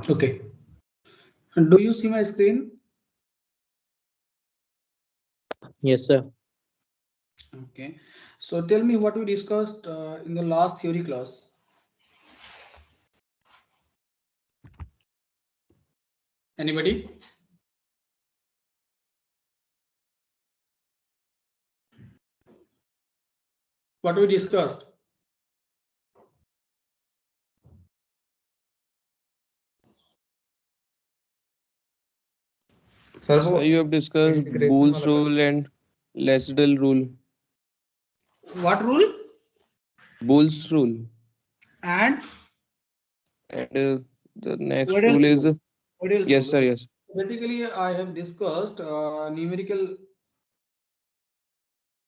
Okay. Do you see my screen? Yes, sir. Okay. So tell me what we discussed in the last theory class. Anybody? What we discussed? Sir वो So you have discussed integration Boole's वाला कर rule and Lesedal rule. What rule? Boole's rule. And And the next what else rule is rule? What else yes, rule? sir. Okay. Yes. Basically, I have discussed numerical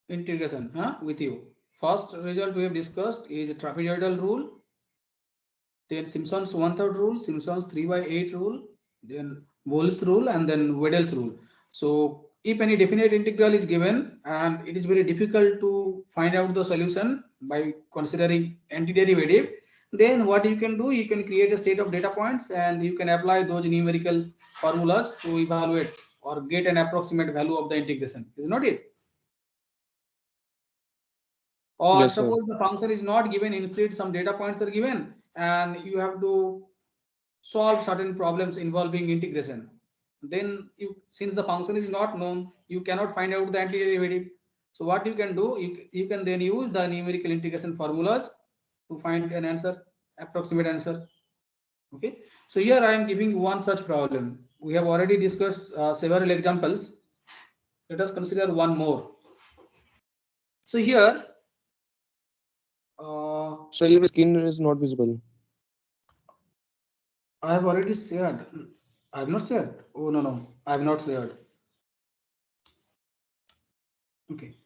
integration with you. First result we have discussed is trapezoidal rule, then Simpson's 1/3 rule, Simpson's 3/8 rule, then Boyle's rule, and then Wedel's rule. So if any definite integral is given and it is very difficult to find out the solution by considering antiderivative, then what you can do, you can create a set of data points and you can apply those numerical formulas to evaluate or get an approximate value of the integration. Is not it? Or Yes, sir. suppose the function is not given, instead some data points are given and you have to solve certain problems involving integration. Then since the function is not known, you cannot find out the antiderivative. So what you can do, you can then use the numerical integration formulas to find an answer, approximate answer. Okay. So here I am giving one such problem. We have already discussed several examples. Let us consider one more. So here, So your skin is not visible. I have already shared. I have not shared. Oh no, I have not shared. Okay.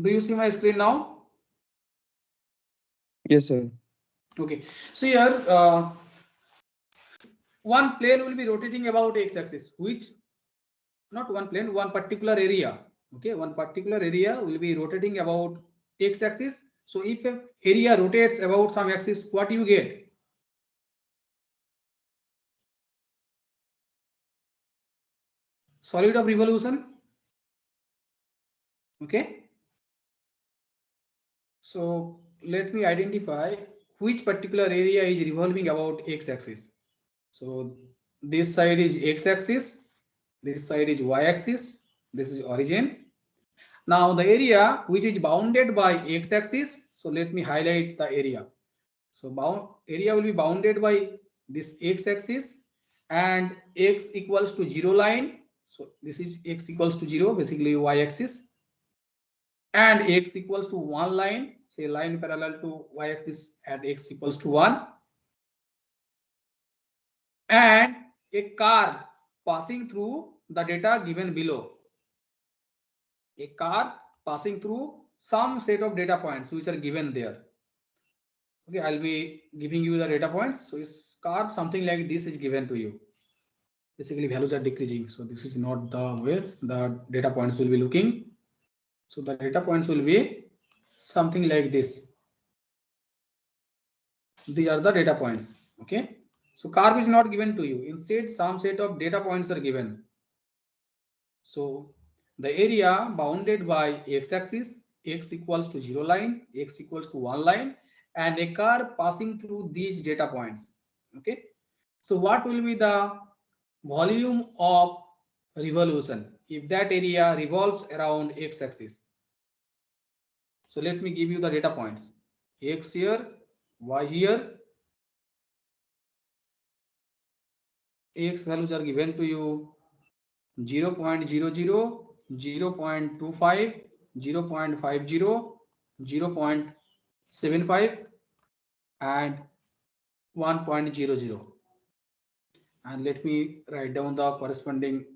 Do you see my screen now? Yes, sir. Okay. So here, one plane will be rotating about x-axis, which not one plane, one particular area. Okay, one particular area will be rotating about x-axis. So if an area rotates about some axis, what you get? Solid of revolution. Okay. So let me identify which particular area is revolving about x-axis. So this side is x-axis, this side is y-axis, this is origin. Now the area which is bounded by x-axis, so let me highlight the area. So area will be bounded by this x-axis and x equals to 0 line. So this is x equals to 0, basically y-axis, and x equals to 1 line, say line parallel to y-axis at x equals to 1, and a curve passing through the data given below. A curve passing through some set of data points which are given there. Okay, I'll be giving you the data points. So this curve, something like this is given to you. Basically, values are decreasing. So this is not the way the data points will be looking. So the data points will be something like this. These are the data points. Okay. So curve is not given to you. Instead, some set of data points are given. So the area bounded by x-axis, x equals to 0 line, x equals to 1 line, and a curve passing through these data points. Okay. So what will be the volume of revolution if that area revolves around x-axis? So let me give you the data points. X here, y here. X values are given to you 0.00, 0.25, 0.50, 0.75, and 1.00. And let me write down the corresponding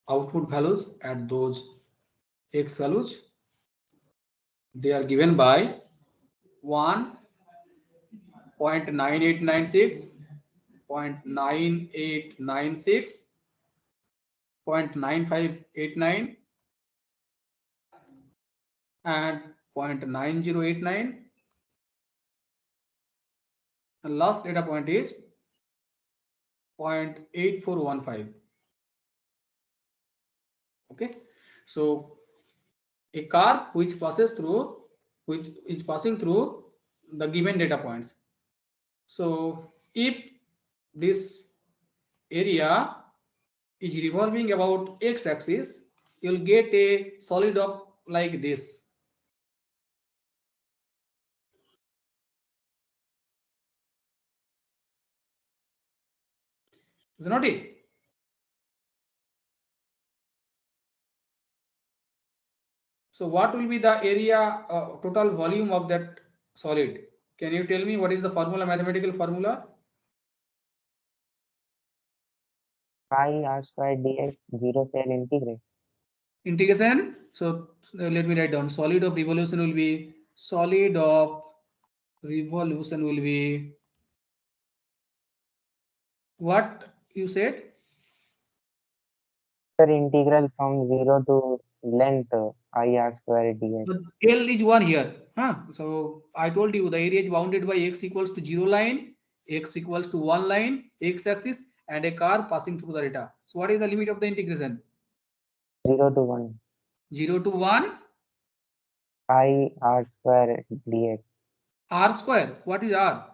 output values at those x values. They are given by 1.9896, 0.9896, 0.9589, and 0.9089, The last data point is 0.8415. Okay, so a car which is passing through the given data points. So if this area is revolving about x-axis, you'll get a solid of like this. Is not it? So what will be the area, total volume of that solid? Can you tell me what is the formula, mathematical formula? Pi r square dx 0 cell integrate. Integration. So let me write down. Solid of revolution will be what you said? Sir, integral from 0 to length I r square dx. So L is 1 here. So I told you the area is bounded by x equals to 0 line, x equals to 1 line, x axis, and a car passing through the data. So what is the limit of the integration? 0 to 1. 0 to 1 Pi r square dx. r square. What is r?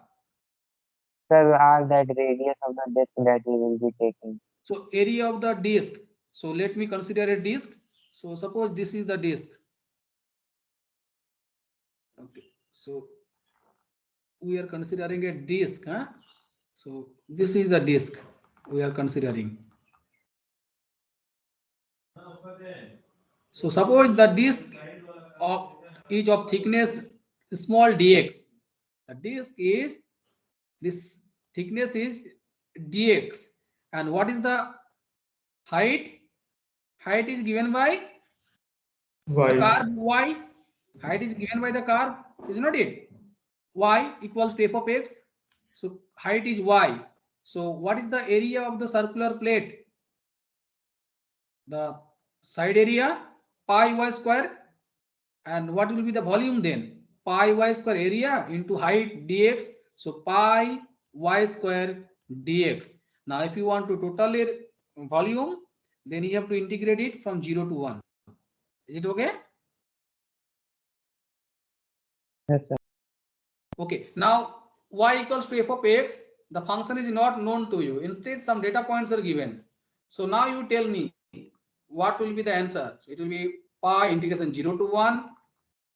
Sir, r that radius of the disk that we will be taking. So area of the disk. So let me consider a disk. So suppose this is the disk. Okay. So we are considering a disk. So this is the disk we are considering. So suppose the disk of is of thickness small dx. The disk is this thickness is dx, and what is the height? Height is given by the curve y. Height is given by the curve, is not it? Y equals to f of x. So height is y. So what is the area of the circular plate? The side area pi y square. And what will be the volume then? Pi y square area into height dx. So pi y square dx. Now if you want to total volume, then you have to integrate it from 0 to 1. Is it okay? Yes, sir. Okay. Now y equals to f of x. The function is not known to you. Instead, some data points are given. So now you tell me what will be the answer. So it will be pi integration 0 to 1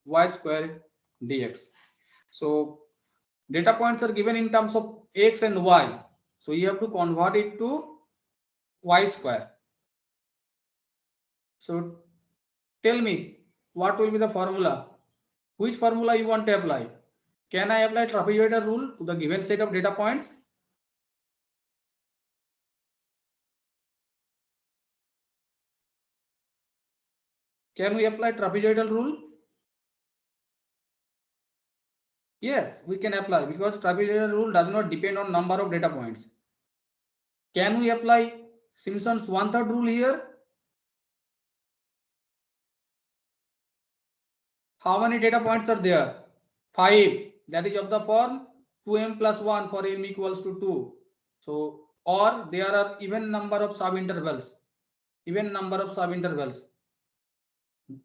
y square dx. So data points are given in terms of x and y. So you have to convert it to y square. So tell me what will be the formula? Which formula you want to apply? Can I apply trapezoidal rule to the given set of data points? Can we apply trapezoidal rule? Yes, we can apply because trapezoidal rule does not depend on number of data points. Can we apply Simpson's 1/3 rule here? How many data points are there? 5. That is of the form 2m plus 1 for m equals to 2. So, or there are even number of subintervals. Even number of subintervals.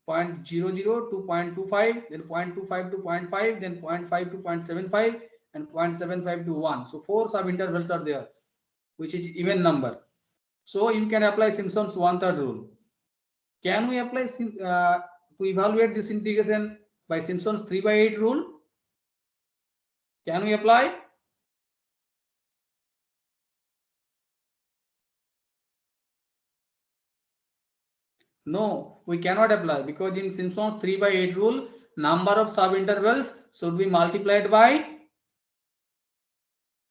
0.00 to 0.25, then 0.25 to 0.5, then 0.5 to 0.75, and 0.75 to 1. So 4 subintervals are there, which is even number. So you can apply Simpson's 1/3 rule. Can we apply to evaluate this integration by Simpson's 3/8 rule? Can we apply? No, we cannot apply because in Simpson's 3/8 rule, number of subintervals should be multiplied by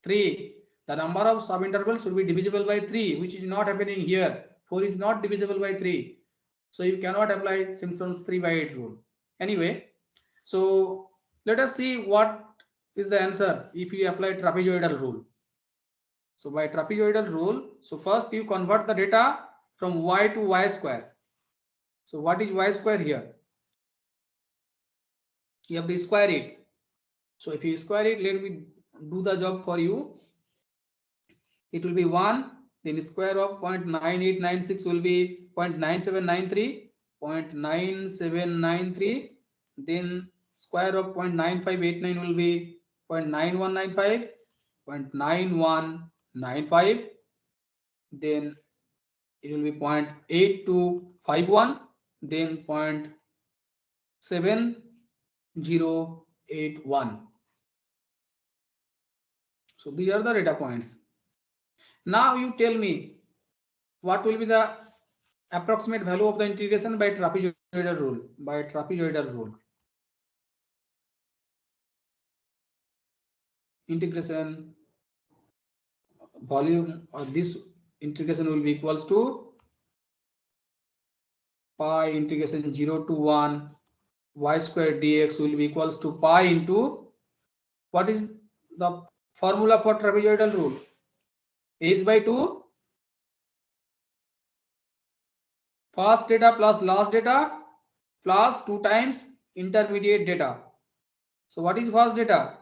3. The number of subintervals should be divisible by 3, which is not happening here. 4 is not divisible by 3. So you cannot apply Simpson's 3/8 rule. Anyway, so let us see what is the answer if you apply trapezoidal rule. So by trapezoidal rule, so first you convert the data from y to y square. So what is y square here? You have to square it. So if you square it, let me do the job for you. It will be 1, then square of 0.9896 will be 0.9793, 0.9793, then square of 0.9589 will be 0.9195, 0.9195, then it will be 0.8251, then 0.7081. So these are the data points. Now you tell me what will be the approximate value of the integration by trapezoidal rule. By trapezoidal rule, integration volume or this integration will be equals to pi integration 0 to 1 y square dx will be equals to pi into what is the formula for trapezoidal rule? H by 2 first data plus last data plus 2 times intermediate data. So what is first data?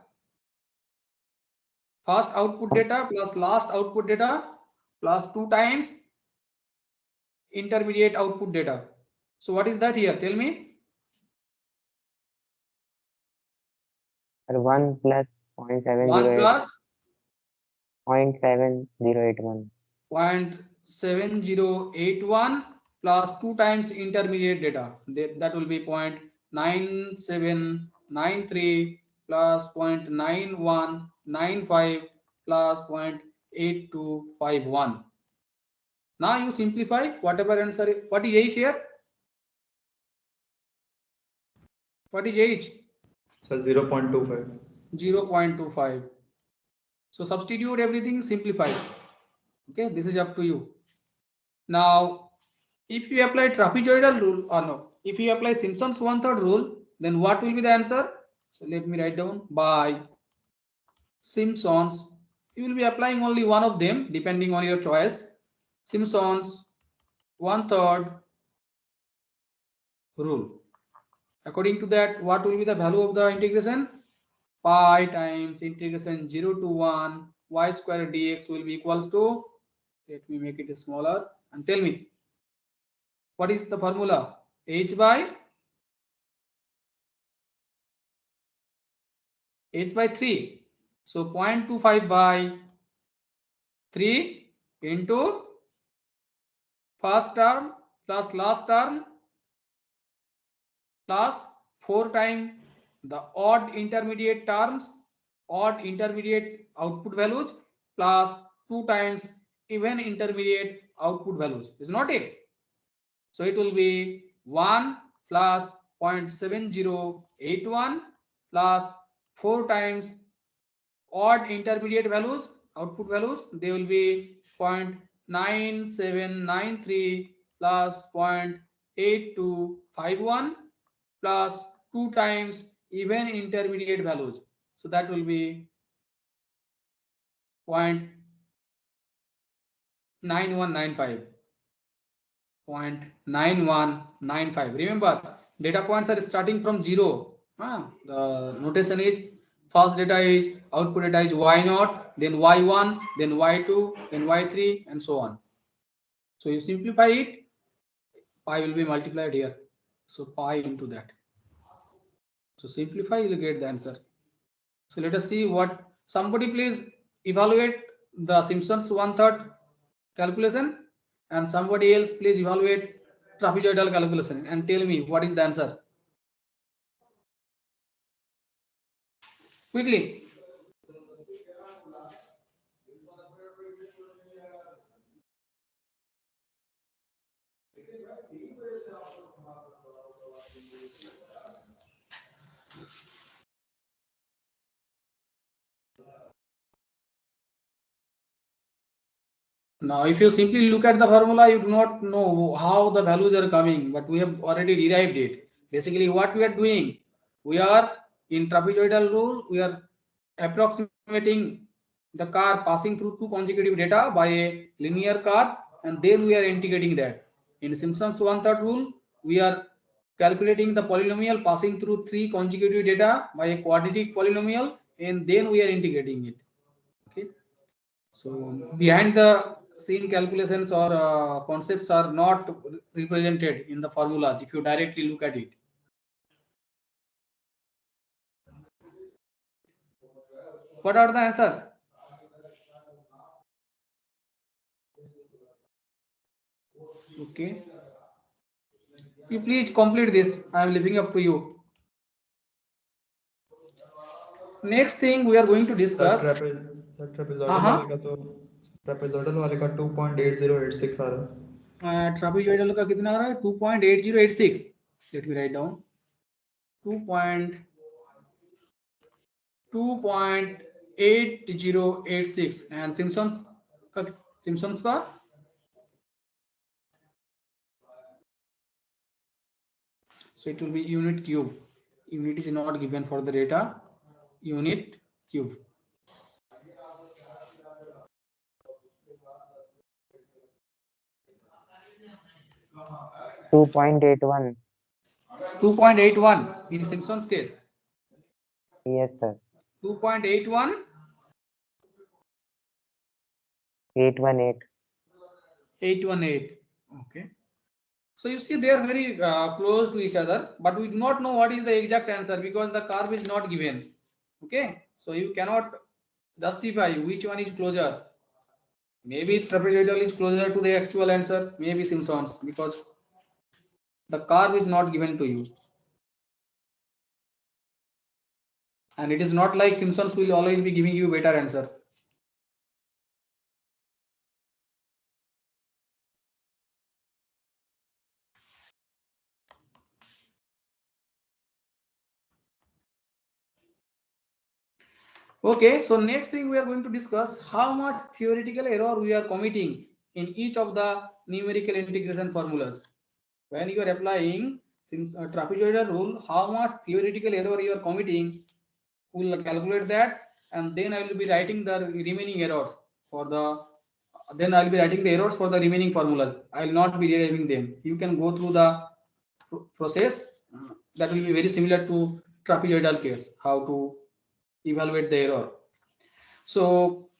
First output data plus last output data plus 2 times intermediate output data. So what is that here? Tell me. 1 plus 0.7081. 1 plus 0.7081. 0.7081 plus 2 times intermediate data. That will be 0.9793 plus 0.9195 plus 0.8251. Now you simplify whatever answer. What is H here? What is H? So 0.25. 0.25. So substitute everything, simplify. Okay, this is up to you. Now, if you apply trapezoidal rule or no, if you apply Simpson's 1/3 rule, then what will be the answer? So let me write down. By Simpson's, you will be applying only one of them depending on your choice. Simpson's 1/3 rule. According to that, what will be the value of the integration? Pi times integration 0 to 1 y square dx will be equals to, let me make it smaller and tell me what is the formula? H by 3. So 0.25 by 3 into first term plus last term plus 4 times the odd intermediate terms, odd intermediate output values plus 2 times even intermediate output values. Is not it? So it will be 1 plus 0.7081 plus 4 times odd intermediate values, output values, they will be 0.9793 plus 0.8251 plus 2 times even intermediate values. So that will be 0.9195. 0.9195. Remember, data points are starting from 0. The notation is first data is output data is y0, then y1, then y2, then y3, and so on. So you simplify it, pi will be multiplied here. So pi into that. So simplify, you will get the answer. So let us see what somebody please evaluate the Simpson's 1/3 calculation, and somebody else please evaluate trapezoidal calculation and tell me what is the answer. Quickly. Now, if you simply look at the formula, you do not know how the values are coming, but we have already derived it. Basically, what we are doing, we are in trapezoidal rule, we are approximating the curve passing through 2 consecutive data by a linear curve, and then we are integrating that. In Simpson's 1/3 rule, we are calculating the polynomial passing through 3 consecutive data by a quadratic polynomial, and then we are integrating it. Okay, so behind the scene calculations or concepts are not represented in the formulas if you directly look at it. What are the answers? Okay, you please complete this. I am leaving up to you. Next thing we are going to discuss. Trapezoidal वाले का तो trapezoidal वाले का 2.8086 आ रहा है। Trapezoidal का कितना आ रहा है? 2.8086. Let me write down 2.8086 and Simpson's का so it will be unit cube. Unit is not given for the data. Unit cube. Two 2.81. 2.81 in Simpson's case. Yes, sir. 2.81. 818. 818. Okay. So you see they are very close to each other, but we do not know what is the exact answer because the curve is not given. Okay. So you cannot justify which one is closer. Maybe trapezoidal is closer to the actual answer. Maybe Simpson's because the curve is not given to you. And it is not like Simpsons will always be giving you better answer. Okay, so next thing we are going to discuss how much theoretical error we are committing in each of the numerical integration formulas. When you are applying trapezoidal rule, how much theoretical error you are committing, we will calculate that, and then I will be writing the remaining errors for the. Then I will be writing the errors for the remaining formulas. I will not be deriving them. You can go through the process. That will be very similar to trapezoidal case. How to evaluate the error. So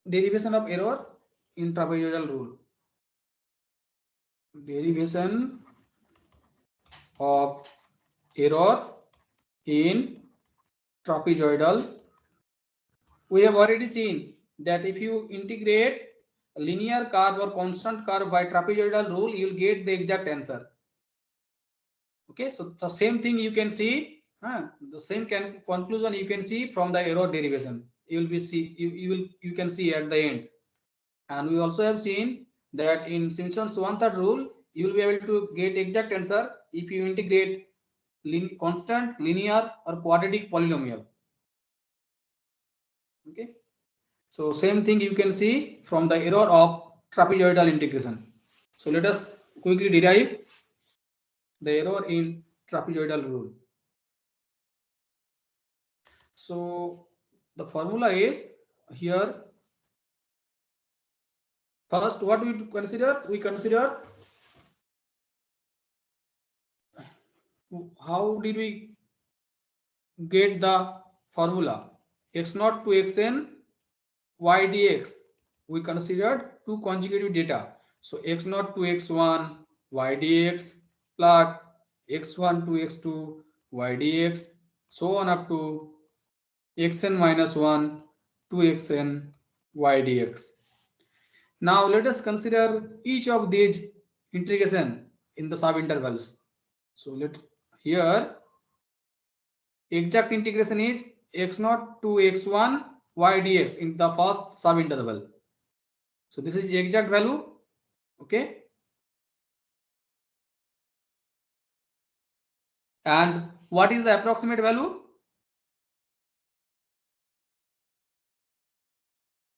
derivation of error in trapezoidal rule. Derivation of error in trapezoidal. We have already seen that if you integrate a linear curve or constant curve by trapezoidal rule, you will get the exact answer. Okay, so the same thing you can see, the same conclusion you can see from the error derivation. You will be you can see at the end. And we also have seen that in Simpson's 1/3 rule, you will be able to get exact answer if you integrate constant, linear, or quadratic polynomial. Okay, so same thing you can see from the error of trapezoidal integration. So let us quickly derive the error in trapezoidal rule. So the formula is here. First, what we consider? We consider how did we get the formula x0 to xn y dx. We considered two consecutive data. So x0 to x1 y dx plus x1 to x2 y dx, so on up to xn minus 1 to xn y dx. Now let us consider each of these integration in the subintervals. So here exact integration is x0 to x1 y dx in the first subinterval. So this is the exact value. Okay. And what is the approximate value?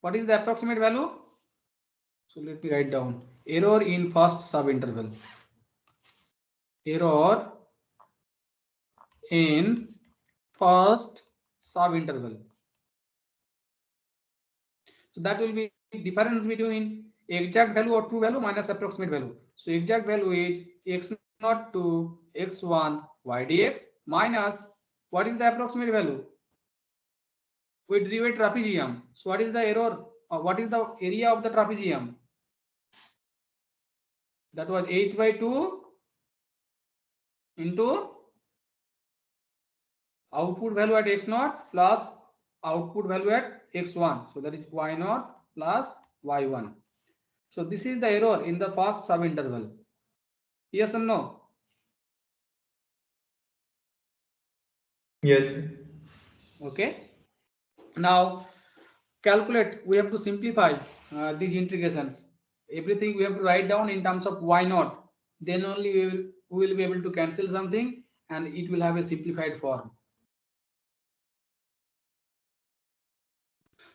What is the approximate value? So let me write down error in first subinterval. Error in first subinterval. So that will be difference between exact value or true value minus approximate value. So exact value is x0 to x1 y dx minus What is the approximate value? We drew a trapezium. So what is the error? What is the area of the trapezium? That was h by 2 into output value at x0 plus output value at x1. So that is y0 plus y1. So this is the error in the first subinterval. Yes or no? Yes. Okay. Now calculate. We have to simplify these integrations. Everything we have to write down in terms of y0. Then only we will be able to cancel something and it will have a simplified form.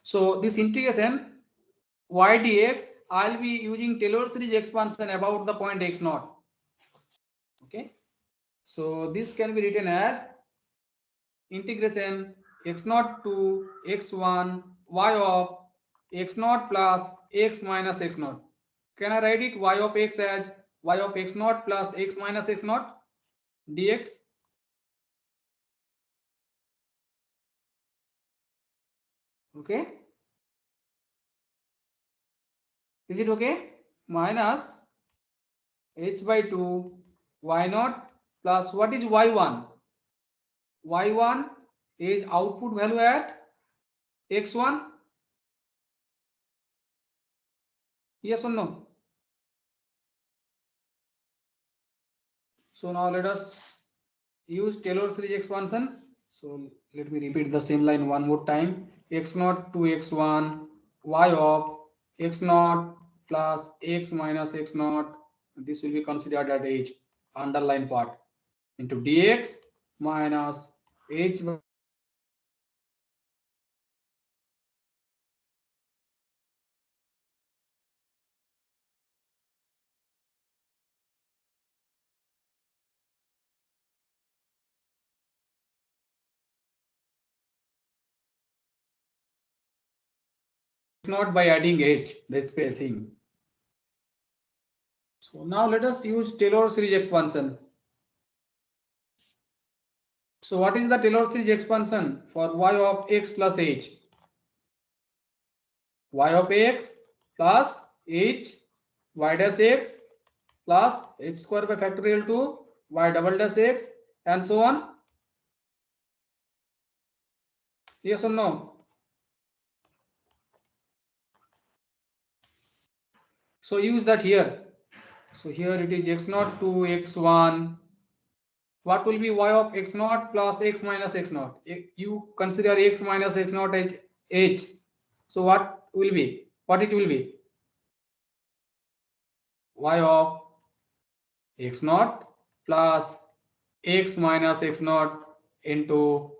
So this integration y dx, I'll be using Taylor series expansion about the point x0. Okay. So this can be written as integration x0 to x1 y of x0 plus x minus x0. Can I write it y of x as y of x0 plus x minus x0 dx? Okay. Is it okay? Minus h by 2 y0 plus what is y1? Y1 is output value at x1. Yes or no? So now let us use Taylor series expansion. So let me repeat the same line one more time. x0 to x1 y of x0 plus x minus x0. This will be considered at h, underline part, into dx minus h not by adding h, the spacing. So now let us use Taylor series expansion. So what is the Taylor series expansion for y of x plus h? Y of x plus h y dash x plus h square by factorial 2 y double dash x and so on. Yes or no? So use that here. So here it is x0 to x1. What will be y of x0 plus x minus x0? You consider x minus x0 as h. So what will be? What it will be? Y of x0 plus x minus x0 into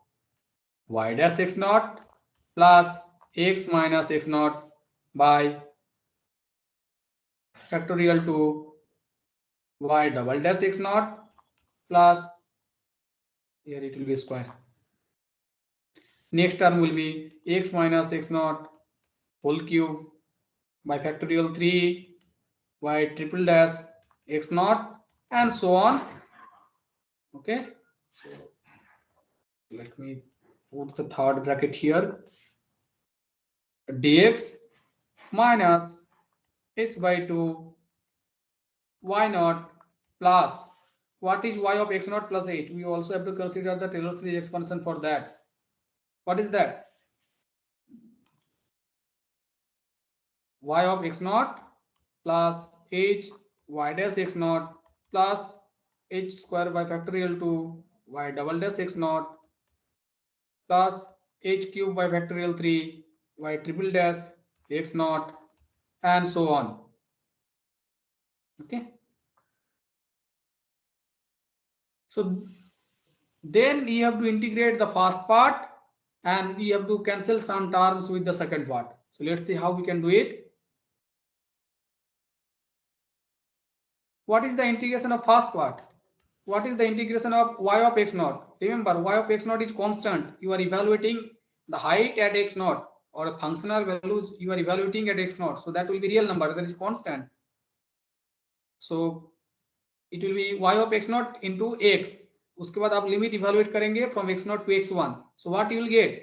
y dash x0 plus x minus x0 by factorial 2 y double dash x0 plus, here it will be square. Next term will be x minus x0 whole cube by factorial 3 y triple dash x0 and so on. Okay. So let me put the third bracket here. Dx minus h by 2 y0 plus, what is y of x0 plus h? We also have to consider the Taylor series expansion for that. What is that? Y of x0 plus h y dash x0 plus h square by factorial 2 y double dash x0 plus h cube by factorial 3 y triple dash x0 and so on. Okay. So then we have to integrate the first part and we have to cancel some terms with the second part. So let's see how we can do it. What is the integration of first part? What is the integration of y of x0? Remember, y of x0 is constant. You are evaluating the height at x0 or functional values you are evaluating at x0. So that will be real number, that is constant. So it will be y of x0 into x. उसके बाद आप limit evaluate करेंगे from x0 to x1. So what you will get?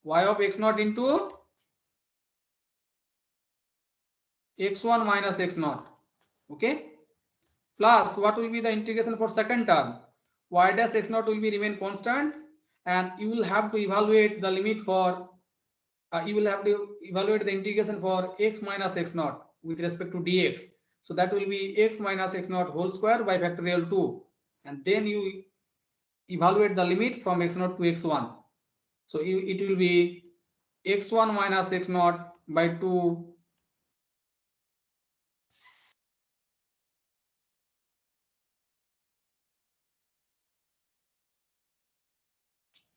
Y of x0 into x1 minus x0. Okay. Plus what will be the integration for second term? Y dash x0 will be remain constant, and you will have to evaluate the limit for you will have to evaluate the integration for x minus x0 with respect to dx. So that will be x minus x0 whole square by factorial 2, and then you evaluate the limit from x0 to x1. So it will be x1 minus x0 by 2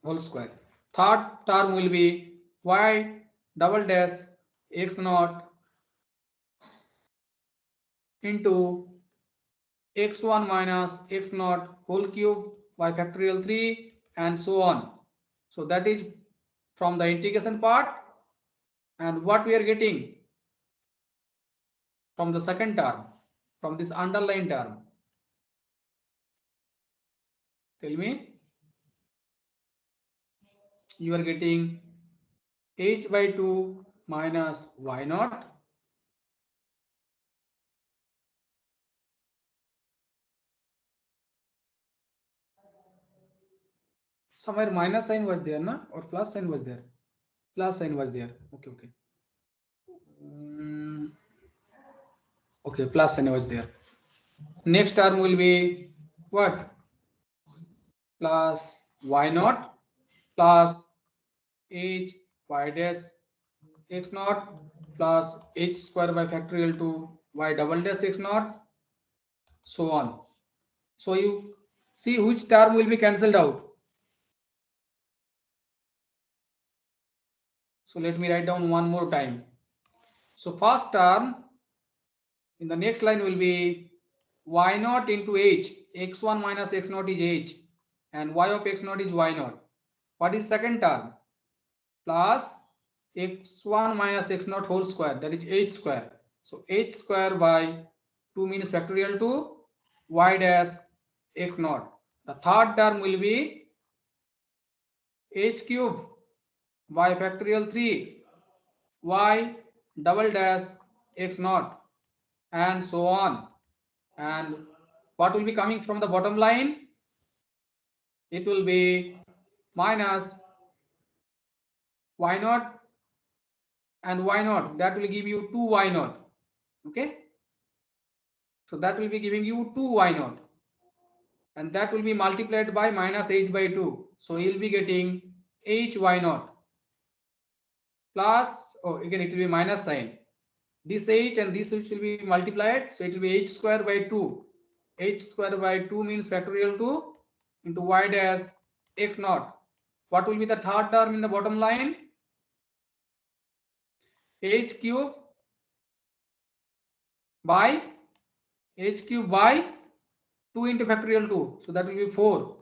whole square. Third term will be y double dash x0 into x1 minus x0 whole cube by factorial 3 and so on. So that is from the integration part, and what we are getting from the second term, from this underlying term. Tell me. You are getting h by 2 minus y naught somewhere minus sign was there, na? Or plus sign was there? Plus sign was there. Okay, okay. Okay, plus sign was there. Next term will be what? Plus y naught plus h y dash x naught plus h square by factorial to y double dash x naught, so on. So you see which term will be cancelled out. So let me write down one more time. So first term in the next line will be y naught into h. X1 minus x naught is h, and y of x naught is y naught. What is second term? Plus x1 minus x naught whole square, that is h square. So h square by 2 means factorial 2 y dash x naught. The third term will be h cube by factorial 3 y double dash x naught, and so on. And what will be coming from the bottom line? It will be minus y naught and y naught. That will give you 2 y naught. Okay. So that will be giving you 2 y naught. And that will be multiplied by minus h by 2. So you will be getting h y naught plus, oh, again it will be minus sign. This h and this h will be multiplied. So it will be h square by 2. H square by 2 means factorial 2 into y dash x naught. What will be the third term in the bottom line? H cube by 2 into factorial 2. So that will be 4.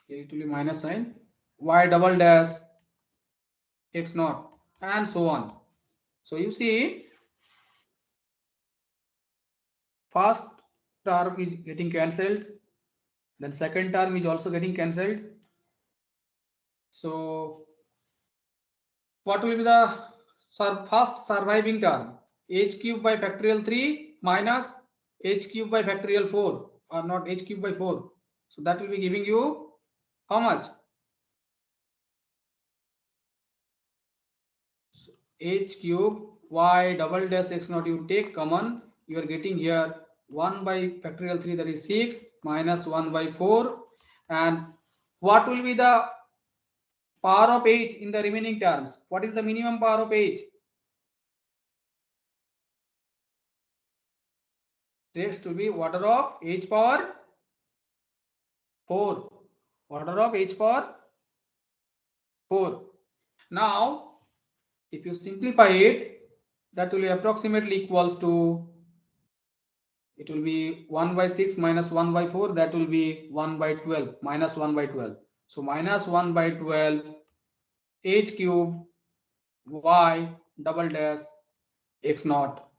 Here it will be minus sign. Y double dash x naught, and so on. So you see, first term is getting cancelled, then second term is also getting cancelled. So what will be the first surviving term? H cube by factorial 3 minus h cube by factorial 4, or not h cube by 4. So that will be giving you how much? So h cube y double dash x naught, you take common, you are getting here 1 by factorial 3, that is 6, minus 1 by 4. And what will be the power of h in the remaining terms? What is the minimum power of h? Text will be order of h power 4. Order of h power 4. Now, if you simplify it, that will be approximately equals to, it will be 1 by 6 minus 1 by 4, that will be 1 by 12, minus 1 by 12. So minus 1 by 12 h cube y double dash x naught.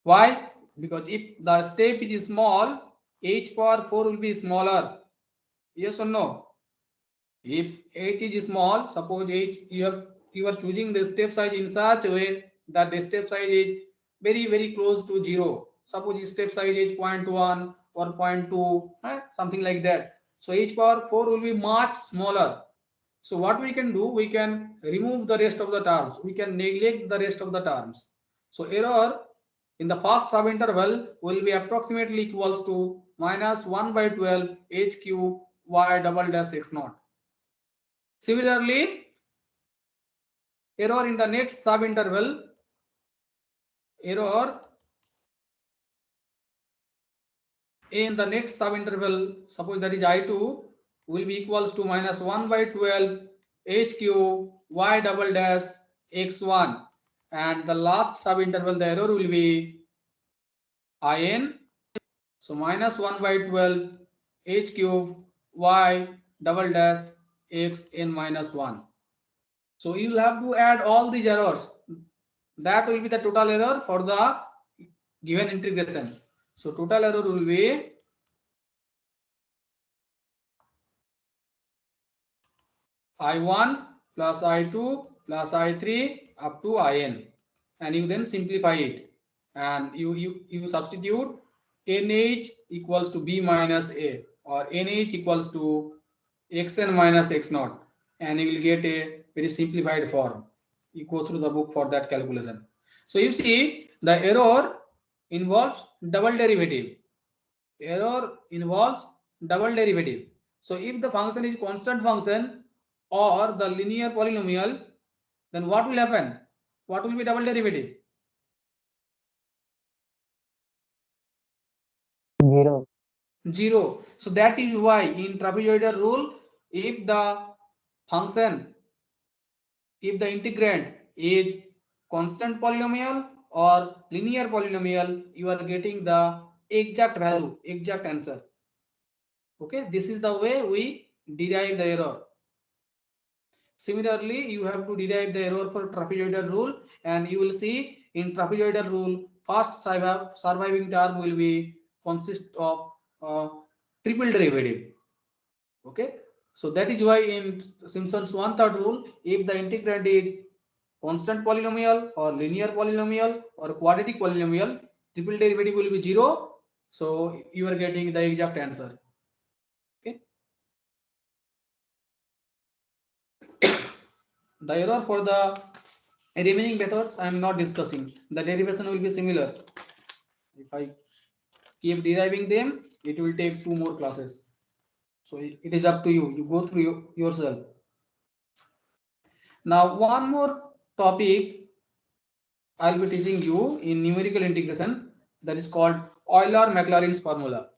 Why? Because if the step is small, h power 4 will be smaller. Yes or no? If h is small, suppose h you are choosing the step size in such a way that the step size is very close to 0. Suppose step size is 0.1 or 0.2, something like that. So h power 4 will be much smaller. So what we can do, we can remove the rest of the terms. We can neglect the rest of the terms. So error in the first subinterval will be approximately equals to minus 1 by 12 h cube y double dash x naught. Similarly, error in the next subinterval, error in the next subinterval, suppose that is I2, will be equals to minus 1 by 12 h cube y double dash x1, and the last subinterval the error will be in, so minus 1 by 12 h cube y double dash x n minus 1. So you will have to add all these errors. That will be the total error for the given integration. So total error will be I1 plus I2 plus I3 up to In, and you then simplify it, and you substitute NH equals to B minus A, or NH equals to Xn minus X naught, and you will get a very simplified form. You go through the book for that calculation. So you see the error involves double derivative. Error involves double derivative. So if the function is constant function or the linear polynomial, then what will happen? What will be double derivative? 0. 0. So that is why in trapezoidal rule, if the function, if the integrand is constant polynomial or linear polynomial, you are getting the exact value, exact answer. Okay, this is the way we derive the error. Similarly, you have to derive the error for trapezoidal rule, and you will see in trapezoidal rule, first surviving term will be consist of triple derivative. Okay, so that is why in Simpson's 1/3 rule, if the integrand is constant polynomial or linear polynomial or quadratic polynomial, triple derivative will be 0. So you are getting the exact answer. Okay. The error for the remaining methods I am not discussing. The derivation will be similar. If I keep deriving them, it will take 2 more classes. So it is up to you. You go through yourself. Now one more topic I will be teaching you in numerical integration, that is called Euler-Maclaurin's formula.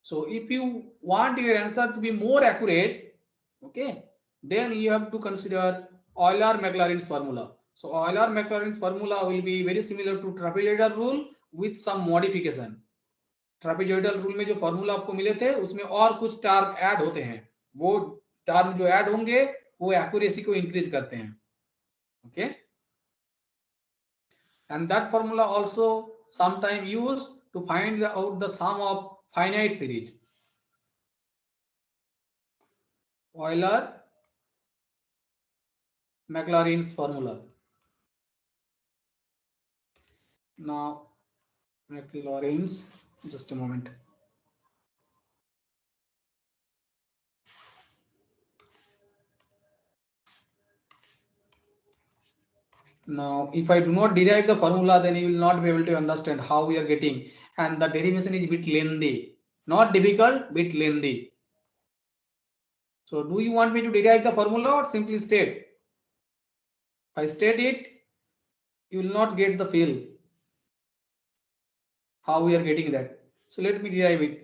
So if you want your answer to be more accurate, okay, then you have to consider Euler-Maclaurin's formula. So Euler-Maclaurin's formula will be very similar to trapezoidal rule with some modification. Trapezoidal rule में जो formula आपको मिले थे उसमें और कुछ term add होते हैं, वो टर्म जो ऐड होंगे वो एक्यूरेसी को इंक्रीज करते हैं. Okay, and that formula also sometime used to find out the sum of finite series. Euler Maclaurin's formula. Now Maclaurin's, just a moment. Now if I do not derive the formula, then you will not be able to understand how we are getting, and the derivation is a bit lengthy, not difficult, bit lengthy. So do you want me to derive the formula or simply state? If I state it, you will not get the feel how we are getting that. So let me derive it.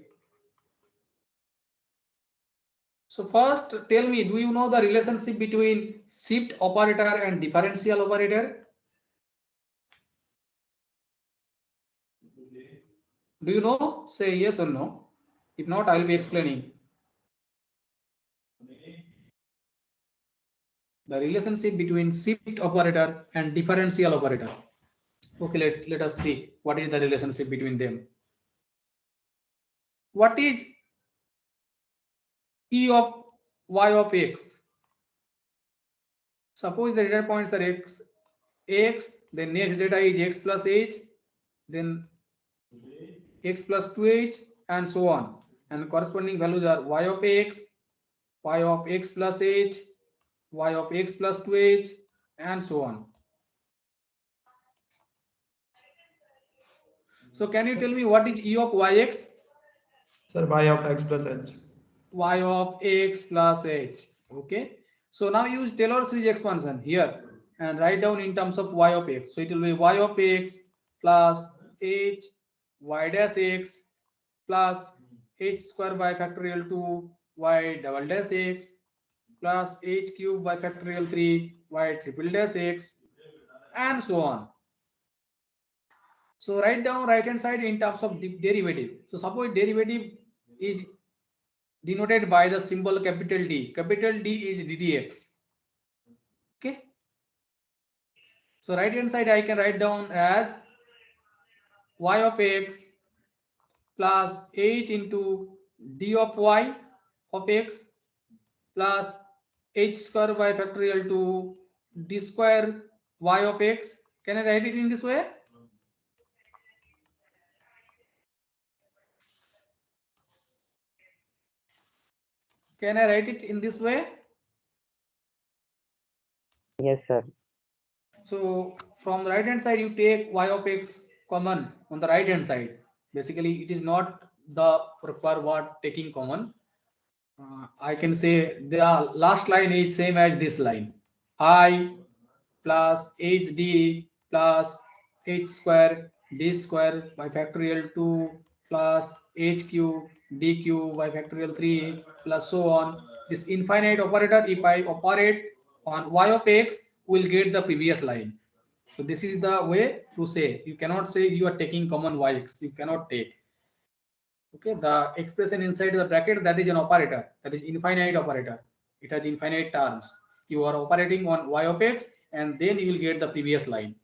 So first tell me, do you know the relationship between shift operator and differential operator? Do you know? Say yes or no. If not, I will be explaining. The relationship between shift operator and differential operator. Okay, let us see what is the relationship between them. what is E of y of x? Suppose the data points are x, then next data is x plus h, then x plus 2h, and so on. And corresponding values are y of x plus h, y of x plus 2h, and so on. So can you tell me what is E of yx? Sir, y of x plus h. Y of x plus h. Okay. So now use Taylor series expansion here and write down in terms of y of x. So it will be y of x plus h y dash x plus h square by factorial 2 y double dash x plus h cube by factorial 3 y triple dash x and so on. So write down right hand side in terms of derivative. So suppose derivative is denoted by the symbol capital D. Capital D is ddx. Okay. So right hand side I can write down as y of x plus h into d of y of x plus h square by factorial to d square y of x. Can I write it in this way? Can I write it in this way? Yes, sir. So from the right hand side, you take y of x common on the right hand side. Basically, it is not the proper word taking common. I can say the last line is same as this line. I plus hd plus h square d square by factorial 2 plus h cube d cube by factorial 3 plus so on. This infinite operator, if I operate on y of x, will get the previous line. So this is the way to say. You cannot say you are taking common yx. You cannot take. Okay, the expression inside the bracket, that is an operator, that is infinite operator. It has infinite terms. You are operating on y of x and then you will get the previous line.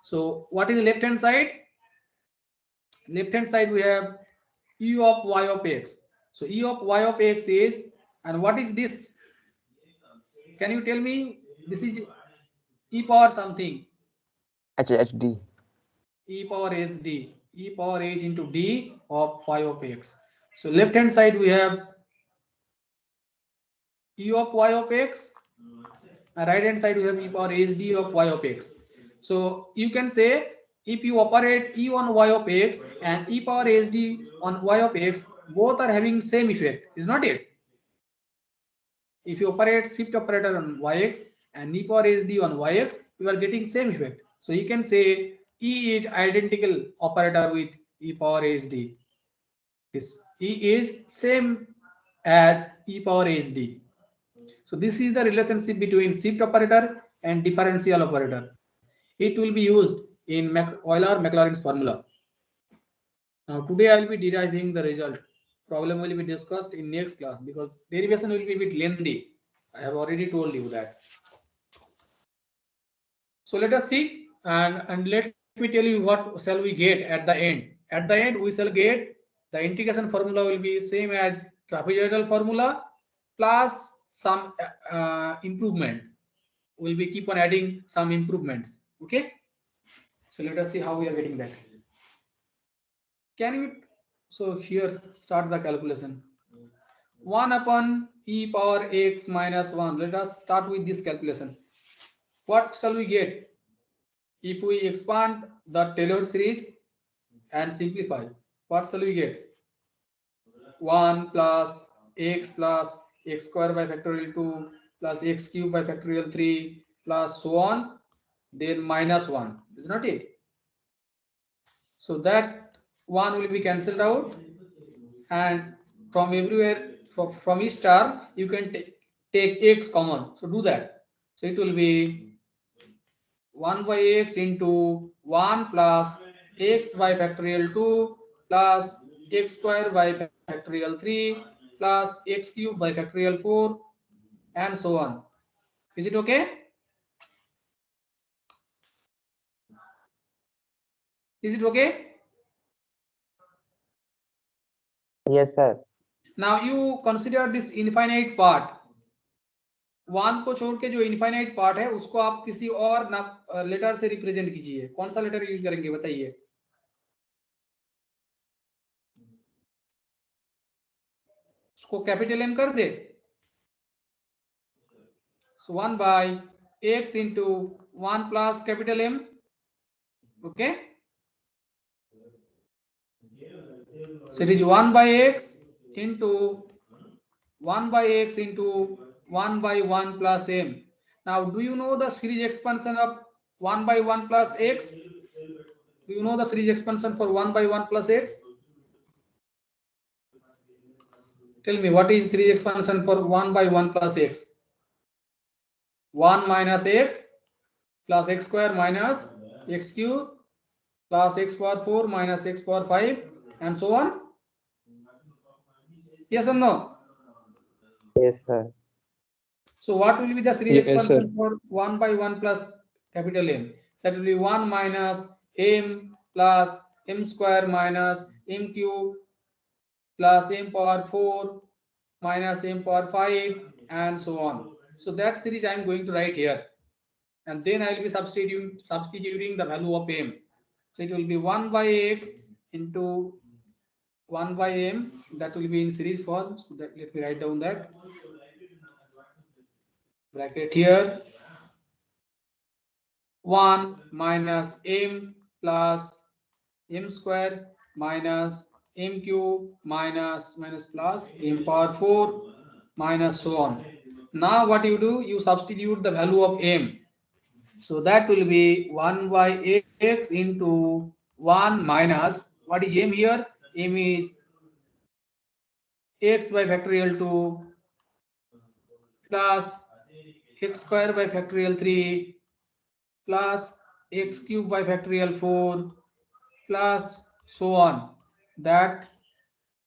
So what is the left hand side? Left hand side we have e of y of x. So e of y of x is, and what is this? Can you tell me? This is e power something. HD. E power sd, e power h into d of phi of x. So left hand side we have e of y of x, and right hand side we have e power hd of y of x. So you can say if you operate e on y of x and e power hd on y of x, both are having same effect, is not it? If you operate shift operator on yx and e power hd on yx, you are getting same effect. So you can say e is identical operator with e power hd. This e is same as e power hd. So this is the relationship between shift operator and differential operator. It will be used in Euler Maclaurin's formula. Now today I will be deriving the result. Problem will be discussed in next class because derivation will be a bit lengthy. I have already told you that. So let us see, and let me tell you what shall we get at the end. At the end we shall get the integration formula will be same as trapezoidal formula plus some improvement. We'll be keep on adding some improvements. Okay. So let us see how we are getting that. Can you? So here start the calculation. 1 upon e power x minus 1. Let us start with this calculation. What shall we get? If we expand the Taylor series and simplify, what shall we get? 1 plus x square by factorial 2 plus x cube by factorial 3 plus so on, then minus 1. Is not it? So that 1 will be cancelled out, and from everywhere, from each term, you can take x common. So do that. So it will be 1 by x into 1 plus x by factorial 2 plus x square by factorial 3 plus x cube by factorial 4 and so on. Is it okay? Is it okay? Yes, sir. Now you consider this infinite part. 1 को छोड़ के जो infinite part है उसको आप किसी और letter से रिप्रेजेंट कीजिए। कौन सा लेटर यूज करेंगे बताइए? उसको कैपिटल एम कर दे। So 1 by x into 1 plus capital M. Okay. So it is 1 by x into 1 by x into 1 by 1 plus m. Now, do you know the series expansion of 1 by 1 plus x? Do you know the series expansion for 1 by 1 plus x? Tell me, what is series expansion for 1 by 1 plus x? 1 minus x plus x square minus x cube plus x power 4 minus x power 5 and so on. Yes or no? Yes, sir. So what will be the series Yes, expansion sir. for 1 by 1 plus capital M? That will be 1 minus m plus m square minus m cube plus m power 4 minus m power 5 and so on. So that series I am going to write here, and then I will be substituting the value of m. So it will be 1 by x into 1 by m, that will be in series form. So that, let me write down that bracket here. 1 minus m plus m square minus m cube minus plus m power 4 minus so on. Now what you do, you substitute the value of m. So that will be 1 by x into 1 minus, what is m here? M is x by factorial 2 plus x square by factorial 3 plus x cube by factorial 4 plus so on. That,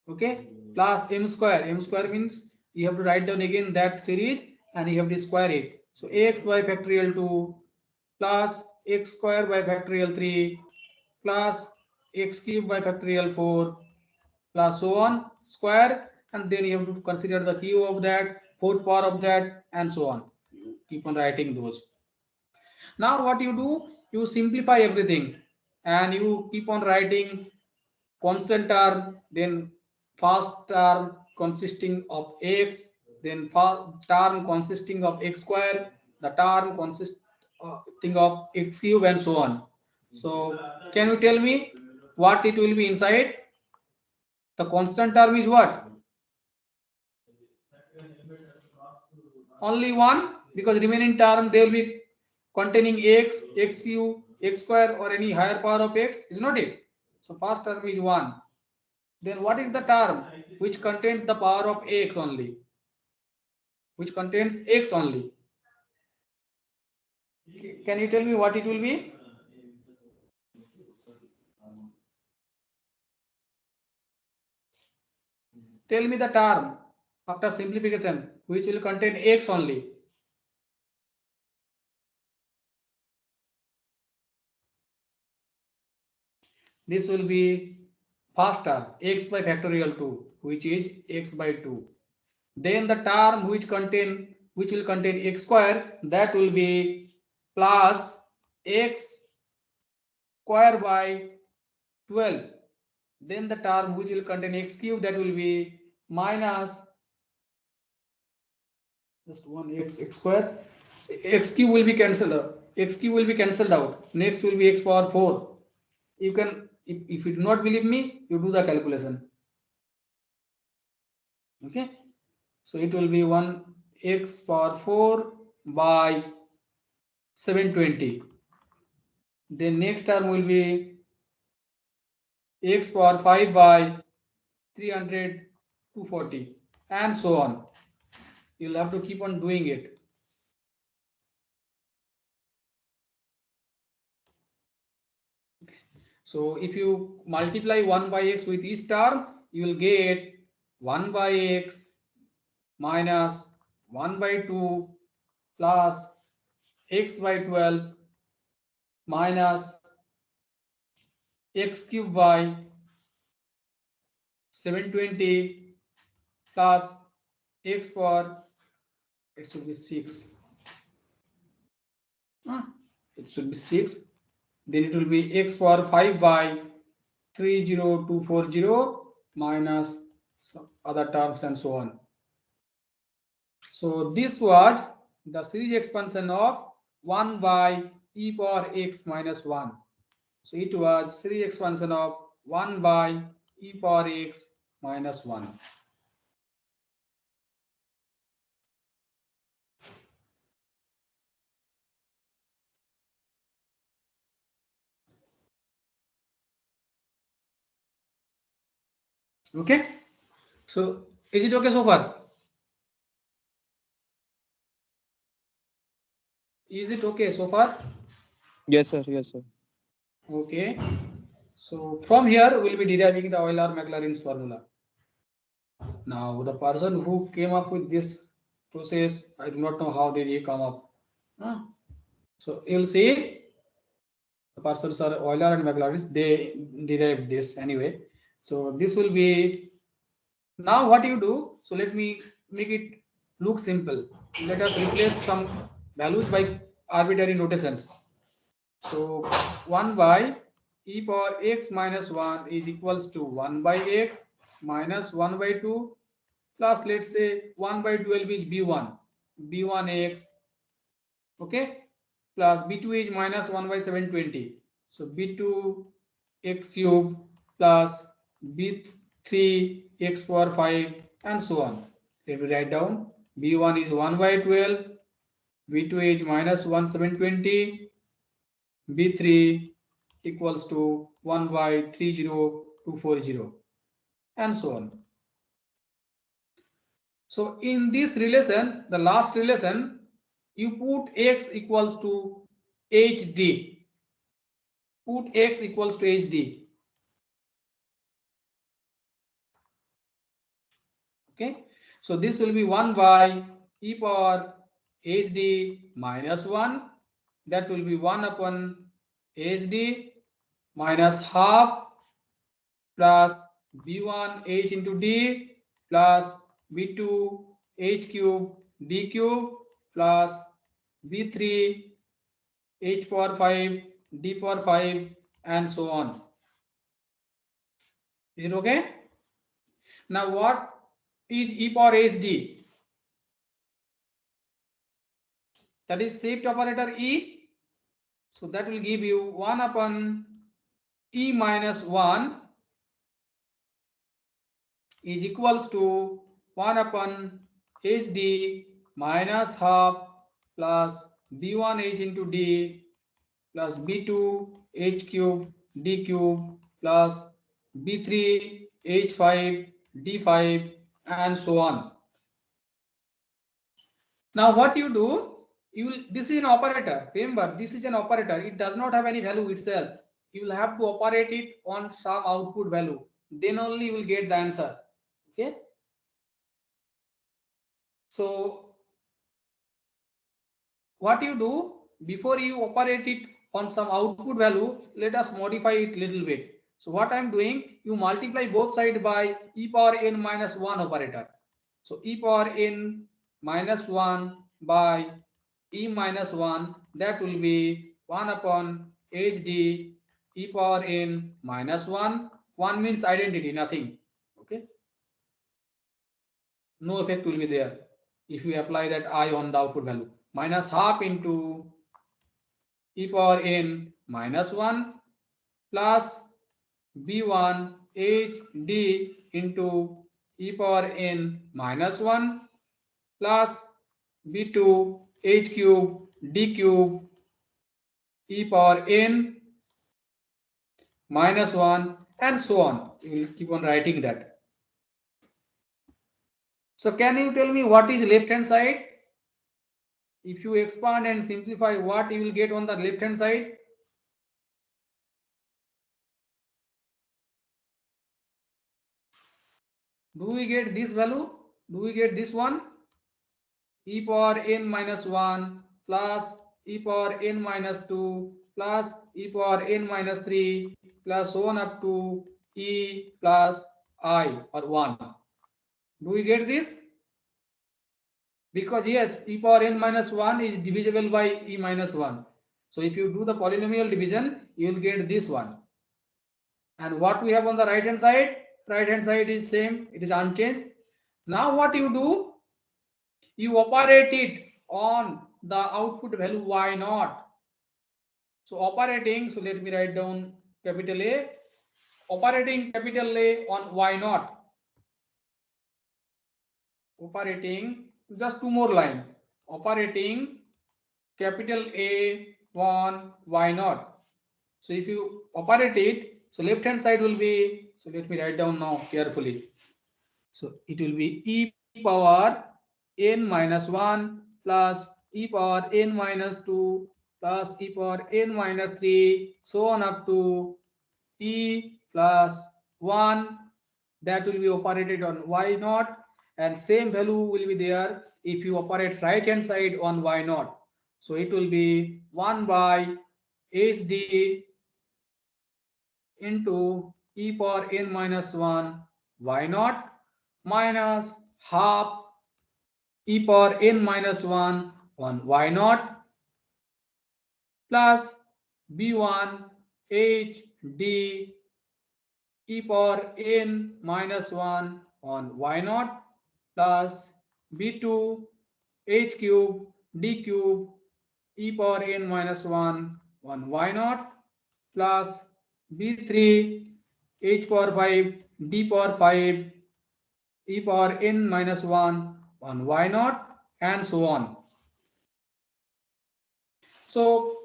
okay, plus m square means you have to write down again that series and you have to square it. So x by factorial 2 plus x square by factorial 3 plus x cube by factorial 4 plus so on square, and then you have to consider the cube of that, fourth power of that, and so on. Keep on writing those. Now what you do, you simplify everything and you keep on writing constant term, then first term consisting of x, then term consisting of x square, the term consisting of x cube and so on. So can you tell me what it will be inside? The constant term is what? Only one, because remaining term they will be containing x, x cube, x square or any higher power of x, is not it? So first term is 1. Then what is the term which contains the power of x only? Which contains x only? Can you tell me what it will be? Tell me the term after simplification which will contain x only. This will be first term x by factorial 2, which is x by 2. Then the term which will contain x square, that will be plus x square by 12. Then the term which will contain x cube, that will be minus just one x square. X cube will be cancelled. X cube will be cancelled out. Next will be x power 4. You can, if you do not believe me, you do the calculation. Okay. So it will be 1 x power 4 by 720. Then next term will be x power 5 by 300 240 and so on. You'll have to keep on doing it. So if you multiply 1 by x with each term, you will get 1 by x minus 1 by 2 plus x by 12 minus x cube by 720 plus x power, it should be 6. It should be 6. Then it will be x power 5 by 30240 minus some other terms and so on. So this was the series expansion of 1 by e power x minus 1. So it was series expansion of 1 by e power x minus 1. Okay. So is it okay so far? Is it okay so far? Yes, sir. Yes, sir. Okay. So from here we'll be deriving the Euler-Maclaurin's formula. Now the person who came up with this process, I do not know how did he come up. So you'll see the persons are Euler and Maclaurin, they derived this anyway. So this will be, now what you do, so let me make it look simple. Let us replace some values by arbitrary notations. So 1 by e power x minus 1 is equals to 1 by x minus 1 by 2 plus, let's say, 1 by 12 is b1x, okay, plus b2 is minus 1 by 720, so b2 x cube plus b3 x power 5 and so on. Let me write down. b1 is 1 by 12, b2 is minus 1 720, b3 equals to 1 by 30240 and so on. So in this relation, the last relation, you put x equals to hd. Put x equals to hd. Okay. So this will be 1 by e power hd minus 1. That will be 1 upon hd minus half plus b1 h into d plus b2 h cube d cube plus b3 h power 5 d power 5 and so on. Is it okay? Now what is e power hd? That is shift operator e. So that will give you 1 upon e minus 1 is equals to 1 upon hd minus half plus b1 h into d plus b2 h cube d cube plus b3 h5 d5 and so on. Now what you do, you will, this is an operator. Remember, this is an operator. It does not have any value itself. You will have to operate it on some output value. Then only you will get the answer. Okay. So what you do, before you operate it on some output value, let us modify it little bit. So what I am doing, you multiply both sides by e power n minus 1 operator. So e power n minus 1 by e minus 1, that will be 1 upon hd e power n minus 1. 1 means identity, nothing. Okay. No effect will be there if we apply that I on the output value. Minus half into e power n minus 1 plus b1 hd into e power n minus 1 plus b2 h cube d cube e power n minus 1 and so on. We will keep on writing that. So can you tell me what is left hand side? If you expand and simplify, what you will get on the left hand side? Do we get this value? Do we get this one? E power n minus 1 plus e power n minus 2 plus e power n minus 3 plus so on up to e plus I or 1. Do we get this? Because yes, e power n minus 1 is divisible by e minus 1. So if you do the polynomial division, you will get this one. And what we have on the right hand side? Right hand side is same, it is unchanged. Now what you do? You operate it on the output value y naught. So operating, so let me write down capital A. Operating capital A on y naught. Operating, just two more line. Operating capital A on y naught. So if you operate it, so left hand side will be, so let me write down now carefully. So it will be e power n minus 1 plus e power n minus 2 plus e power n minus 3, so on up to e plus 1. That will be operated on y naught, and same value will be there if you operate right hand side on y naught. So it will be 1 by hd into e power n minus 1 y naught minus half e power n minus 1 on y naught plus b1 h d e power n minus 1 on y naught plus b2 h cube d cube e power n minus 1 on y naught plus b3 h power 5 d power 5 e power n minus 1 on y naught, and so on. So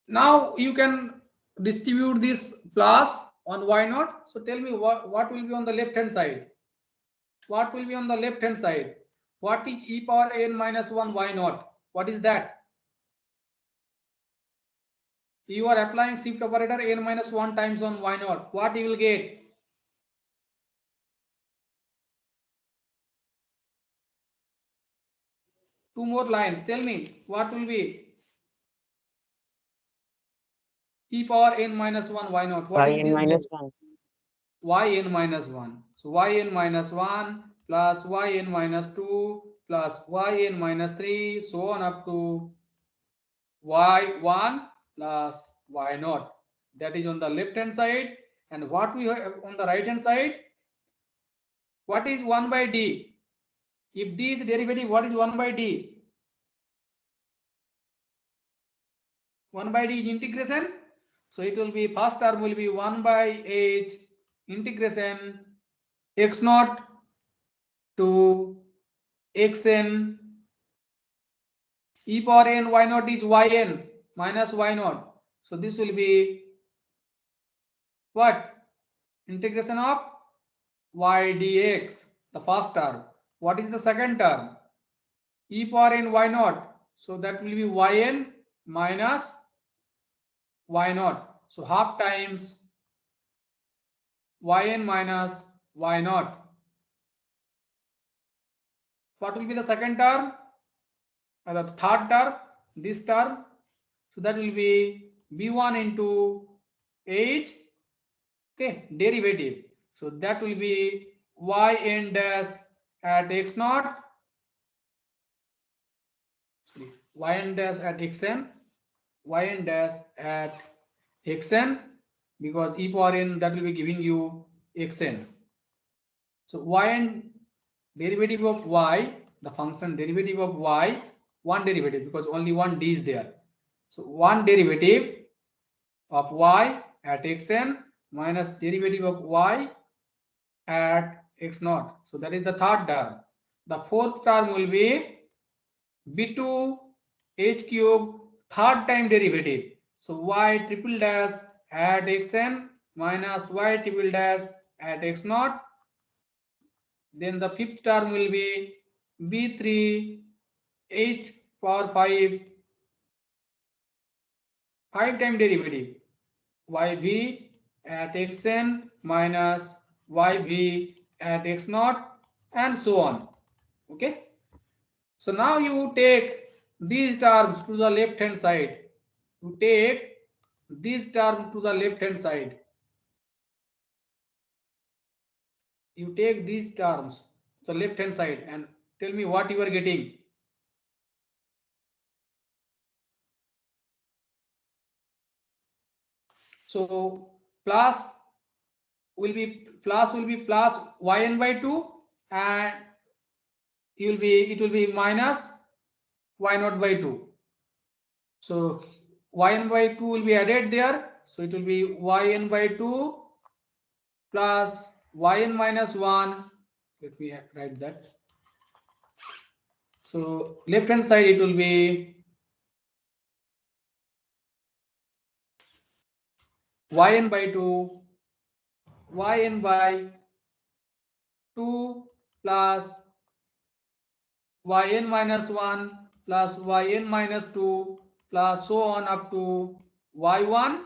now you can distribute this plus on y naught. So tell me what will be on the left hand side? What will be on the left hand side? What is e power n minus 1 y naught? What is that? You are applying shift operator n minus 1 times on y naught. What you will get? Two more lines. Tell me what will be e power n minus 1 y naught. What is yn this? minus 1. Yn minus 1. So yn minus 1 plus yn minus 2 plus yn minus 3, so on up to y1 plus y naught. That is on the left hand side. And what we have on the right hand side? What is 1 by d? If d is derivative, what is 1 by d? 1 by d is integration. So it will be, first term will be 1 by h integration x naught to xn e power n y naught is yn minus y naught. So this will be what? Integration of y dx, the first term. What is the second term? E power n y naught. So that will be yn minus y naught. So half times yn minus y naught. What will be the second term? The third term, this term. So that will be b1 into h, okay, derivative. So that will be yn dash at x naught, sorry, yn dash at xn, yn dash at xn, because e power n, that will be giving you xn. So yn derivative of y, the function derivative of y, one derivative, because only one d is there. So one derivative of y at xn minus derivative of y at x naught. So that is the third term. The fourth term will be b2 h cube, third time derivative. So y triple dash at xn minus y triple dash at x naught. Then the fifth term will be b3 h power 5, 5 time derivative yv at xn minus yv at x naught, and so on. Okay. So now you take these terms to the left hand side. You take this term to the left hand side. you take these terms to the left hand side and tell me what you are getting. So plus will be plus yn by 2, and it will be minus y naught by 2. So yn by 2 will be added there. So it will be yn by 2 plus yn minus 1. Let me write that. So left hand side it will be yn by 2 yn by 2 plus yn minus 1 plus yn minus 2 plus so on up to y1,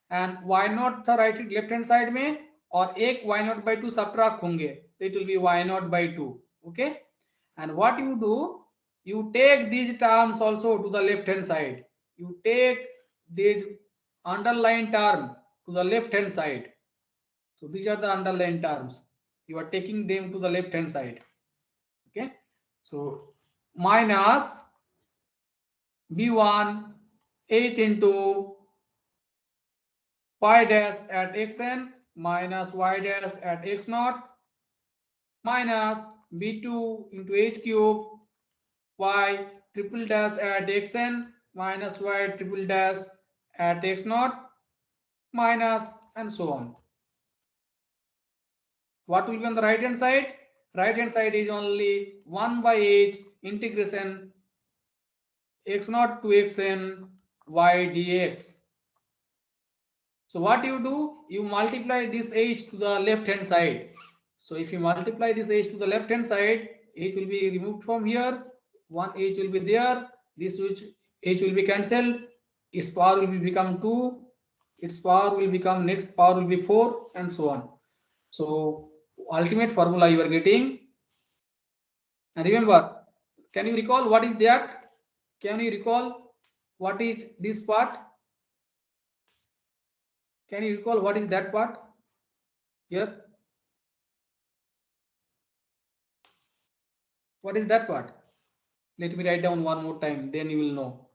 and y naught था right left hand side में, और एक y naught by 2 subtract होंगे, तो it will be y naught by 2. Okay, and what you do, you take these terms also to the left hand side. You take these underlined term to the left hand side. So these are the underlined terms. You are taking them to the left hand side. Okay, so minus b1 h into y dash at xn minus y dash at x naught minus b2 into h cube y triple dash at xn minus y triple dash at x naught minus, and so on. What will be on the right hand side? Right hand side is only 1 by h integration x naught to xn y dx. So what you do, you multiply this h to the left hand side. So if you multiply this h to the left hand side, h will be removed from here, one h will be there, this which h will be cancelled, its power will become 2, its power will become, next power will be 4, and so on. So ultimate formula you are getting. And remember, can you recall what is that? Can you recall what is this part? Can you recall what is that part here? What is that part? Let me write down one more time, then you will know.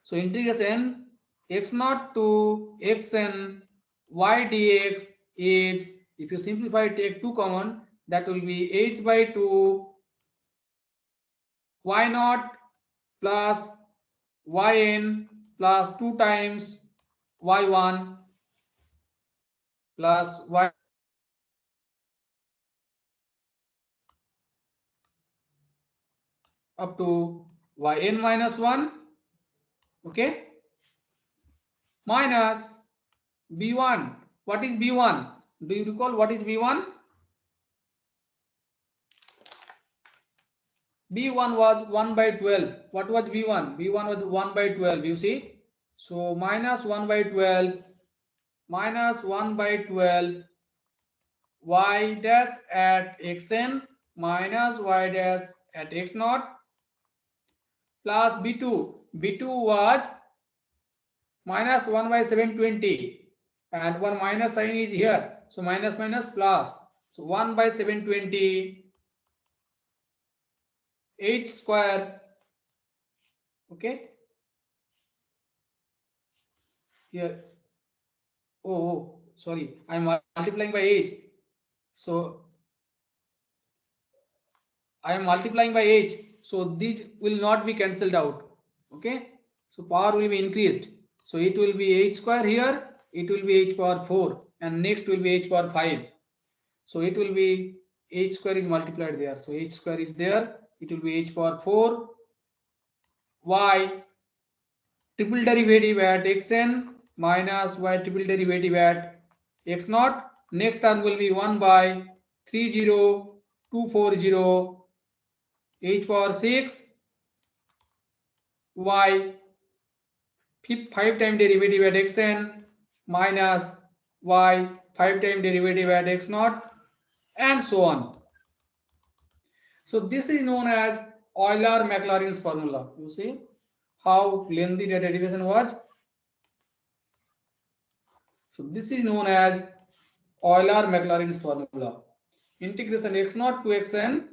So integration x naught to xn y dx is, if you simplify, take 2 common, that will be h by 2 y naught plus yn plus 2 times y1 plus y up to yn minus 1, okay, minus b1. What is b1? Do you recall what is b1? b1 was 1 by 12. What was b1? b1 was 1 by 12, you see. So minus 1 by 12 minus 1 by 12 y dash at xn minus y dash at x naught plus b2. b2 was minus 1 by 720, and one minus sign is here, so minus minus plus, so 1 by 720 h square. Okay, here, oh sorry, I am multiplying by h, so I am multiplying by h, so these will not be cancelled out. Okay, so power will be increased, so it will be h square here, it will be h power 4, and next will be h power 5. So it will be h square is multiplied there, so h square is there, it will be h power 4 y triple derivative at xn minus y triple derivative at x naught. Next term will be 1 by 30240 h power 6 y 5 time derivative at xn minus y 5 time derivative at x naught, and so on. So this is known as Euler-Maclaurin's formula. You see how lengthy the derivation was. So this is known as Euler-Maclaurin's formula. integration x naught to xn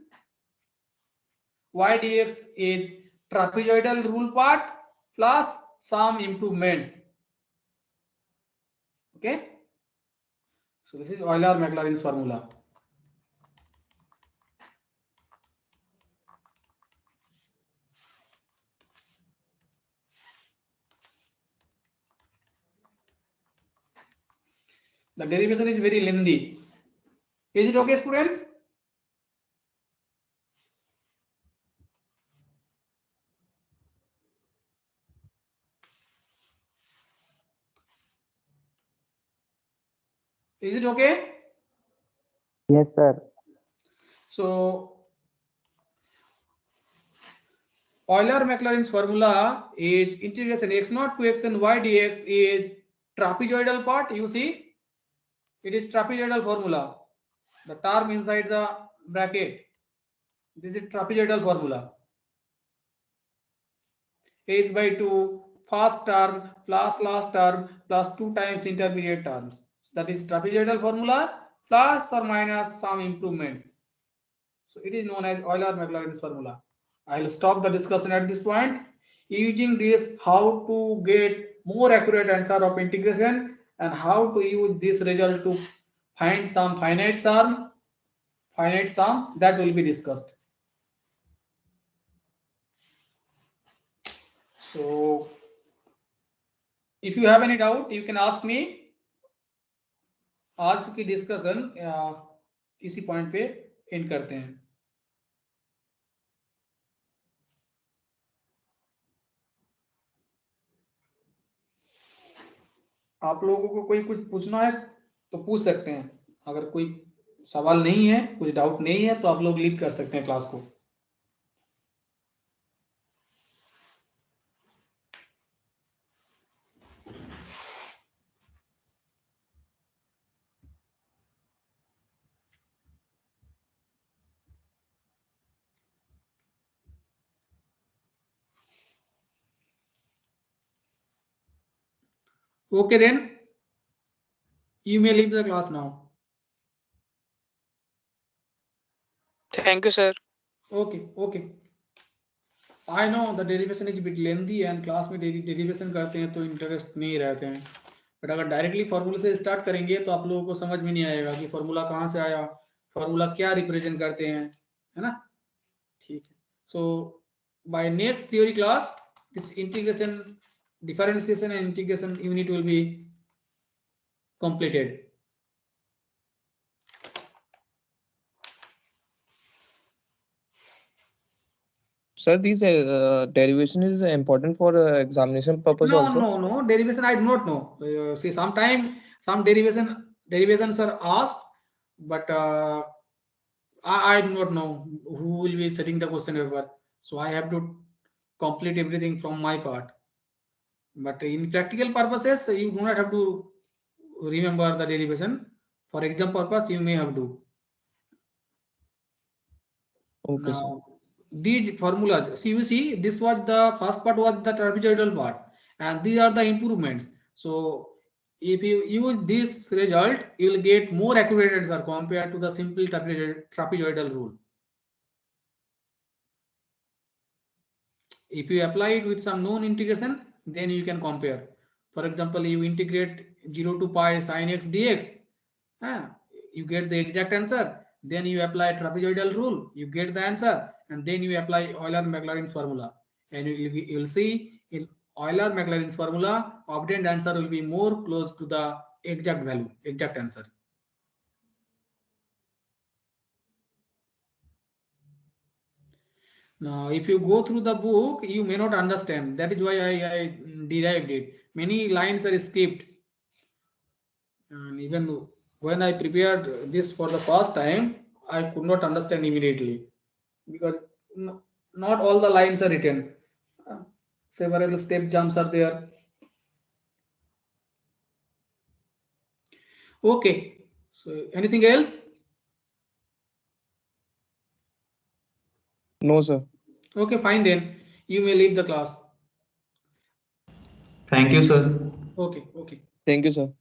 y dx is trapezoidal rule part plus some improvements. Okay, so this is Euler Maclaurin's formula. The derivation is very lengthy. Is it okay, students? Is it okay? Yes, sir. So Euler Maclaurin's formula is integration x naught to xn y dx is trapezoidal part. You see, it is trapezoidal formula. The term inside the bracket. This is trapezoidal formula. H by 2 first term plus last term plus 2 times intermediate terms. That is trapezoidal formula plus or minus some improvements. So it is known as Euler-Maclaurin's formula. I will stop the discussion at this point. Using this, how to get more accurate answer of integration and how to use this result to find some finite sum that will be discussed. So if you have any doubt, you can ask me. आज की discussion इसी point पे and करते हैं. आप लोगों को कोई कुछ पूछना है तो पूछ सकते हैं. अगर कोई सवाल नहीं है, कुछ डाउट नहीं है, तो आप लोग लीव कर सकते हैं क्लास को. Okay, then you may leave the class now. Thank you, sir. Okay. I know the derivation is a bit lengthy and class में derivation करते हैं तो इंटरेस्ट नहीं रहते हैं. बट अगर डायरेक्टली फॉर्मूला से स्टार्ट करेंगे तो आप लोगों को समझ में नहीं आएगा कि फॉर्मूला कहाँ से आया, फॉर्मूला क्या रिप्रेजेंट करते हैं, है ना. ठीक है. So by next theory class this integration, differentiation and integration unit will be completed. Sir, these derivation is important for examination purpose also. No, derivation I do not know. See, sometimes some derivations are asked, but I do not know who will be setting the question paper. So I have to complete everything from my part. But in practical purposes, you do not have to remember the derivation. For exam purpose, you may have to. Okay, sir. Now, these formulas, see, you see, this was the first part was the trapezoidal part, and these are the improvements. So if you use this result, you will get more accurate answer compared to the simple trapezoidal rule. If you apply it with some known integration, then you can compare. For example, you integrate 0 to pi sin x dx, you get the exact answer. Then you apply trapezoidal rule, you get the answer, and then you apply Euler-Maclaurin's formula, and you will see in Euler-Maclaurin's formula, obtained answer will be more close to the exact value, exact answer. Now, if you go through the book, you may not understand. That is why I derived it. Many lines are skipped. And even when I prepared this for the first time, I could not understand immediately because not all the lines are written. Several step jumps are there. Okay. So anything else? No, sir. Okay, fine then. You may leave the class. Thank you, sir. Okay. Thank you, sir.